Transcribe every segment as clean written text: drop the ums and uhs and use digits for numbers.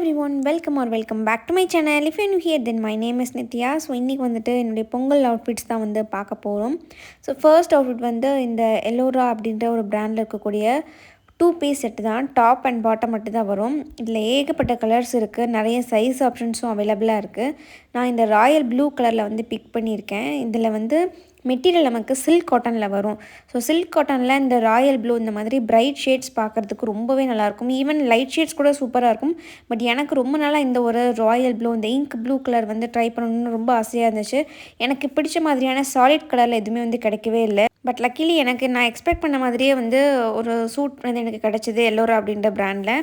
everyone, welcome back to my channel. If you're new here, then my name is Nithya. So இன்னைக்கு வந்துட்டு என்னுடைய Pongal outfits தான் வந்து பார்க்க போகிறோம். ஸோ ஃபர்ஸ்ட் அவுட்ஃபிட் வந்து இந்த எல்லோரா அப்படின்ற ஒரு பிராண்டில் இருக்கக்கூடிய 2 பீஸ் செட்டு தான். டாப் அண்ட் பாட்டம் மட்டும் தான் வரும். இதில் ஏகப்பட்ட கலர்ஸ் இருக்குது, நிறைய சைஸ் ஆப்ஷன்ஸும் அவைலபிளாக இருக்குது. நான் இந்த ராயல் ப்ளூ கலரில் வந்து பிக் பண்ணியிருக்கேன். இதில் வந்து மெட்டீரியல் நமக்கு சில்க் காட்டனில் வரும். ஸோ சில்க் காட்டனில் இந்த ராயல் ப்ளூ இந்த மாதிரி பிரைட் ஷேட்ஸ் பார்க்குறதுக்கு ரொம்பவே நல்லாயிருக்கும். ஈவன் லைட் ஷேட்ஸ் கூட சூப்பராக இருக்கும். பட் எனக்கு ரொம்ப நாளாக இந்த ஒரு ராயல் ப்ளூ, இந்த இங்க் ப்ளூ கலர் வந்து ட்ரை பண்ணணும்னு ரொம்ப ஆசையாக இருந்துச்சு. எனக்கு பிடிச்ச மாதிரியான சாலிட் கலரில் எதுவுமே வந்து கிடைக்கவே இல்லை. பட் லக்கிலி எனக்கு நான் எக்ஸ்பெக்ட் பண்ண மாதிரியே வந்து ஒரு சூட் வந்து எனக்கு கிடச்சிது எல்லோரா அப்படின்ற பிராண்டில்.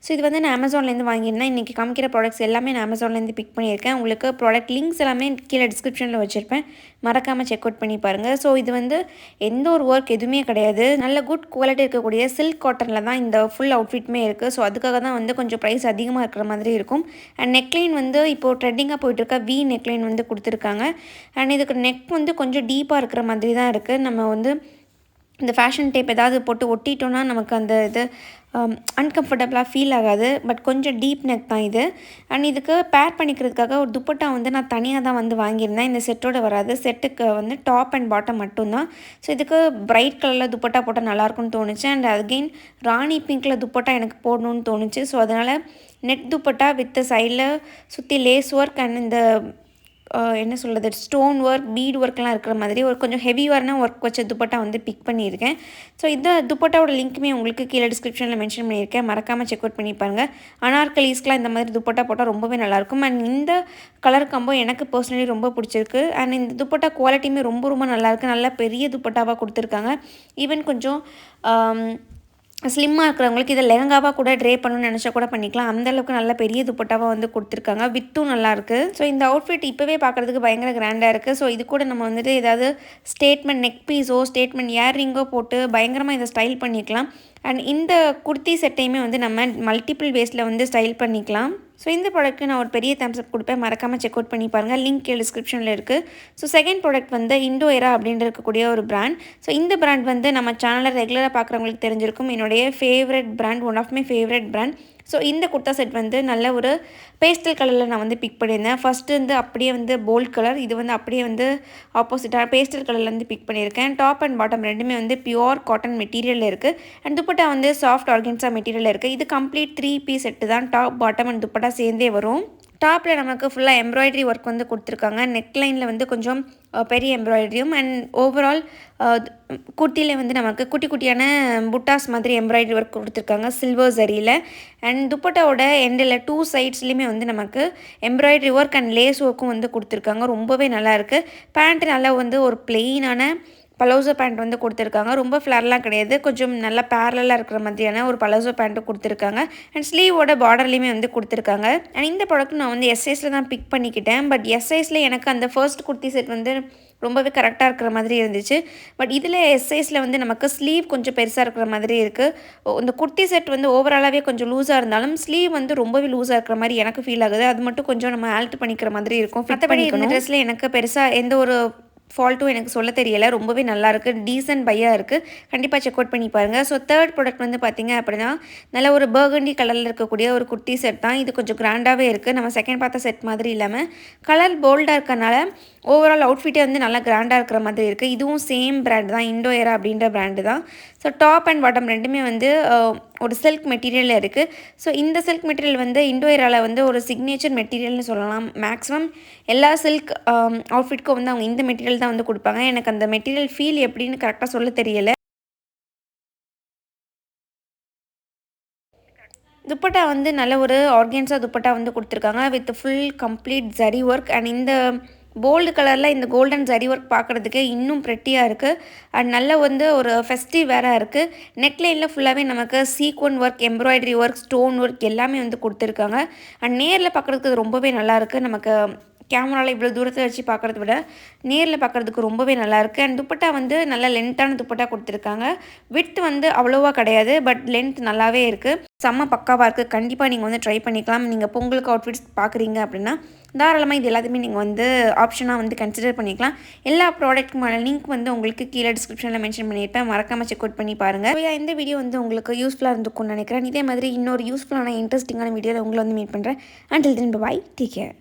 ஸோ இது வந்து நான் அமேசான்லேருந்து வாங்கியிருந்தேன். இன்றைக்கி காமிக்கிற ப்ராடக்ட்ஸ் எல்லாமே நான் அமேசான்லேருந்து பிக் பண்ணியிருக்கேன். உங்களுக்கு ப்ராடக்ட் லிங்க்ஸ் எல்லாமே கீழே டிஸ்கிரிப்ஷனில் வச்சுருப்பேன், மறக்காமல் செக் அவுட் பண்ணி பாருங்கள். ஸோ இது வந்து எந்த ஒரு ஒர்க் எதுவுமே கிடையாது, நல்ல குட் குவாலிட்டி இருக்கக்கூடிய சில்க் காட்டனில் தான் இந்த ஃபுல் அவுட்ஃபிட்டுமே இருக்குது. ஸோ அதுக்காக தான் வந்து கொஞ்சம் ப்ரைஸ் அதிகமாக இருக்கிற மாதிரி இருக்கும். அண்ட் நெக்லைன் வந்து இப்போது ட்ரெண்டிங்காக போயிட்டுருக்க வி நெக்லைன் வந்து கொடுத்துருக்காங்க. அண்ட் இதுக்கு நெக் வந்து கொஞ்சம் டீப்பாக இருக்கிற மாதிரி தான் இருக்குது. நம்ம வந்து இந்த ஃபேஷன் டேப் ஏதாவது போட்டு ஒட்டிட்டோன்னா நமக்கு அந்த இது அன்கம்ஃபர்டபுளாக ஃபீல் ஆகாது. பட் கொஞ்சம் டீப் நெக் தான் இது. அண்ட் இதுக்கு பேர் பண்ணிக்கிறதுக்காக ஒரு துப்பட்டா வந்து நான் தனியாக தான் வந்து வாங்கியிருந்தேன். இந்த செட்டோடு வராது. செட்டுக்கு வந்து டாப் அண்ட் பாட்டம் மட்டும்தான். ஸோ இதுக்கு பிரைட் கலரில் துப்பட்டா போட்டால் நல்லாயிருக்கும்னு தோணுச்சு. அண்ட் அகெயின் ராணி பிங்க்கில் துப்பட்டா எனக்கு போடணும்னு தோணுச்சு. ஸோ அதனால் நெட் துப்பட்டா வித் சைடில் சுற்றி லேஸ் ஒர்க் அண்ட் இந்த என்ன சொல்கிறது, ஸ்டோன் ஒர்க், பீட் ஒர்க்லாம் இருக்கிற மாதிரி ஒரு கொஞ்சம் ஹெவியான ஒர்க் வச்ச துப்பட்டா வந்து பிக் பண்ணியிருக்கேன். ஸோ இந்த துப்பட்டாவோட லிங்க்குமே உங்களுக்கு கீழே டிஸ்கிரிப்ஷனில் மென்ஷன் பண்ணியிருக்கேன், மறக்காமல் செக் அவுட் பண்ணி பாருங்கள். அனார்கலீஸ்க்குலாம் இந்த மாதிரி துப்பட்டா போட்டால் ரொம்பவே நல்லாயிருக்கும். அண்ட் இந்த கலர் காம்போ எனக்கு பர்சனலி ரொம்ப பிடிச்சிருக்கு. அண்ட் இந்த துப்பட்டா குவாலிட்டியுமே ரொம்ப ரொம்ப நல்லாயிருக்கு. நல்லா பெரிய துப்பட்டாவாக கொடுத்துருக்காங்க. ஈவன் கொஞ்சம் ஸ்லிம்மாக இருக்கிறவங்களுக்கு இதை லெஹங்காவாக கூட ட்ரே பண்ணணும்னு நினச்சா கூட பண்ணிக்கலாம். அந்தளவுக்கு நல்ல பெரிய துப்பட்டாவாக வந்து கொடுத்துருக்காங்க. வித்தும் நல்லாயிருக்கு. ஸோ இந்த அவுட்ஃபிட் இப்போவே பார்க்குறதுக்கு பயங்கர கிராண்டாக இருக்குது. ஸோ இது கூட நம்ம வந்துட்டு ஏதாவது ஸ்டேட்மெண்ட் நெக் பீஸோ ஸ்டேட்மெண்ட் இயர்ரிங்கோ போட்டு பயங்கரமாக இதை ஸ்டைல் பண்ணிக்கலாம். அண்ட் இந்த குர்த்தி செட்டையுமே வந்து நம்ம மல்டிபிள் வேஸில் வந்து ஸ்டைல் பண்ணிக்கலாம். ஸோ இந்த ப்ராடக்ட்டு நான் ஒரு பெரிய தம்ஸ்அப் கொடுப்பேன், மறக்காமல் செக் அவுட் பண்ணி பாருங்கள். லிங்க் டிஸ்கிரிப்ஷனில் இருக்குது. ஸோ செகண்ட் ப்ராடக்ட் வந்து INDO அப்படின்ற இருக்கக்கூடிய ஒரு பிராண்ட். ஸோ இந்த பிராண்ட் வந்து நம்ம சேனலில் ரெகுலராக பார்க்குறவங்களுக்கு தெரிஞ்சிருக்கும். என்னுடைய favourite brand, one of my favourite brand. So இந்த குர்த்தா செட் வந்து நல்ல ஒரு பேஸ்டல் கலரில் நான் வந்து பிக் பண்ணியிருந்தேன். ஃபஸ்ட்டு வந்து அப்படியே வந்து போல்ட் கலர், இது வந்து அப்படியே வந்து ஆப்போசிட்டாக பேஸ்டல் கலரில் வந்து பிக் பண்ணியிருக்கேன். டாப் அண்ட் பாட்டம் ரெண்டுமே வந்து பியூர் காட்டன் மெட்டீரியலில் இருக்குது. அண்ட் துப்பட்டா வந்து சாஃப்ட் ஆர்கன்ஸா மெட்டீரியலில் இருக்குது. இது கம்ப்ளீட் 3 பீஸ் செட்டு தான். டாப் பாட்டம் அண்ட் துப்பட்டா சேர்ந்தே வரும். டாப்பில் நமக்கு ஃபுல்லாக எம்ப்ராய்டரி ஒர்க் வந்து கொடுத்துருக்காங்க. நெக்லைனில் வந்து கொஞ்சம் பெரிய எம்ப்ராய்டரியும் அண்ட் ஓவரால் குர்த்தியில் வந்து நமக்கு குட்டி குட்டியான புட்டாஸ் மாதிரி எம்ப்ராய்டரி ஒர்க் கொடுத்துருக்காங்க சில்வர் சரியில். அண்ட் துப்பட்டாவோட எண்டில் 2 சைட்ஸ்லேயுமே வந்து நமக்கு எம்ப்ராய்டரி ஒர்க் அண்ட் லேஸ் ஒர்க்கும் வந்து கொடுத்துருக்காங்க. ரொம்பவே நல்லாயிருக்கு. பேண்ட் நல்லா வந்து ஒரு பிளெயினான பலோசோ பேண்ட் வந்து கொடுத்துருக்காங்க. ரொம்ப ஃப்ளர்லாம் கிடையாது, கொஞ்சம் நல்லா பேரலாக இருக்கிற மாதிரியான ஒரு பலோசோ பேண்ட்டு கொடுத்துருக்காங்க. அண்ட் ஸ்லீவோட பார்டர்லேயுமே வந்து கொடுத்துருக்காங்க. அண்ட் இந்த ப்ராடக்ட் நான் வந்து எஸ்ஐஸில் தான் பிக் பண்ணிக்கிட்டேன். பட் எஸ்ஐஸில் எனக்கு அந்த ஃபர்ஸ்ட் குர்த்தி செட் வந்து ரொம்பவே கரெக்டாக இருக்கிற மாதிரி இருந்துச்சு. பட் இதில் எஸ்ஐஸில் வந்து நமக்கு ஸ்லீவ் கொஞ்சம் பெருசாக இருக்கிற மாதிரி இருக்குது. இந்த குர்த்தி செட் வந்து ஓவராலாகவே கொஞ்சம் லூஸாக இருந்தாலும் ஸ்லீவ் வந்து ரொம்பவே லூஸாக இருக்கிற மாதிரி எனக்கு ஃபீல் ஆகுது. அது மட்டும் கொஞ்சம் நம்ம ஆல்ட் பண்ணிக்கிற மாதிரி இருக்கும். மற்றபடி இந்த ட்ரெஸ்ஸில் எனக்கு பெருசாக எந்த ஒரு ஃபால்ட்டும் எனக்கு சொல்ல தெரியலை. ரொம்பவே நல்லாயிருக்கு, டீசன்ட் பையாக இருக்குது. கண்டிப்பாக செக் அவுட் பண்ணி பாருங்கள். ஸோ தேர்ட் ப்ராடக்ட் வந்து பார்த்திங்க அப்படின்னா நல்ல ஒரு பர்கண்டி கலரில் இருக்கக்கூடிய ஒரு குர்த்தி செட் தான். இது கொஞ்சம் கிராண்டாகவே இருக்குது. நம்ம செகண்ட் பார்த்த செட் மாதிரி இல்லாமல் கலர் போல்டாக இருக்கனால ஓவரால் அவுட்ஃபிட்டே வந்து நல்லா கிராண்டாக இருக்கிற மாதிரி இருக்குது. இதுவும் சேம் பிராண்ட் தான், INDO அப்படின்ற பிராண்டு தான். ஸோ டாப் அண்ட் பாட்டம் ரெண்டுமே வந்து ஒரு சில்க் மெட்டீரியலில் இருக்குது. ஸோ இந்த சில்க் மெட்டீரியல் வந்து INDO வந்து ஒரு சிக்னேச்சர் மெட்டீரியல்னு சொல்லலாம். மேக்ஸிமம் எல்லா சில்க் அவுட்ஃபிட்க்கும் வந்து அவங்க இந்த மெட்டீரியல் தான் வந்து கொடுப்பாங்க. எனக்கு அந்த மெட்டீரியல் ஃபீல் எப்படின்னு கரெக்டாக சொல்ல தெரியலை. துப்பட்டா வந்து நல்ல ஒரு ஆர்கன்ஸா துப்பட்டா வந்து கொடுத்துருக்காங்க with full complete zari work. And இந்த போல்டு கலரில் இந்த கோல்டன் ஜரி ஒர்க் பார்க்குறதுக்கே இன்னும் ப்ரெட்டியாக இருக்குது. அண்ட் நல்ல வந்து ஒரு ஃபெஸ்டிவ் வேறாக இருக்குது. நெக்லைனில் ஃபுல்லாகவே நமக்கு சீக்வன் work, embroidery work, stone work எல்லாமே வந்து கொடுத்துருக்காங்க. அண்ட் நேரில் பார்க்குறதுக்கு ரொம்பவே நல்லாயிருக்கு. நமக்கு கேமராவில் இவ்வளோ தூரத்தை வச்சு பார்க்குறத விட நேரில் பார்க்குறதுக்கு ரொம்பவே நல்லாயிருக்கு. அண்ட் துப்பட்டா வந்து நல்ல லென்த்தான துப்பட்டா கொடுத்துருக்காங்க. விட்த் வந்து அவ்வளோவா கிடையாது, பட் லென்த் நல்லாவே இருக்குது. செம்ம பக்காவாக இருக்குது. கண்டிப்பாக நீங்கள் வந்து ட்ரை பண்ணிக்கலாம். நீங்கள் பொங்கலுக்கு அவுட்ஃபிட்ஸ் பார்க்குறீங்க அப்படின்னா தாராளமாக இது எல்லாத்தையுமே நீங்கள் வந்து ஆப்ஷனாக வந்து கன்சிடர் பண்ணிக்கலாம். எல்லா ப்ராடக்ட்டுமான லிங்க் வந்து உங்களுக்கு கீழே டிஸ்கிரிப்ஷனில் மென்ஷன் பண்ணியிருப்பேன். மறக்காமல் செக் அவுட் பண்ணி பாருங்கள். ஸோ இந்த வீடியோ வந்து உங்களுக்கு யூஸ்ஃபுல்லாக இருந்துக்கும்னு நினைக்கிறேன். இதே மாதிரி இன்னொரு யூஸ்ஃபுல்லான இன்ட்ரெஸ்டிங்கான வீடியோவில் உங்களை வந்து மீட் பண்ணுறேன். Until then bye, take care.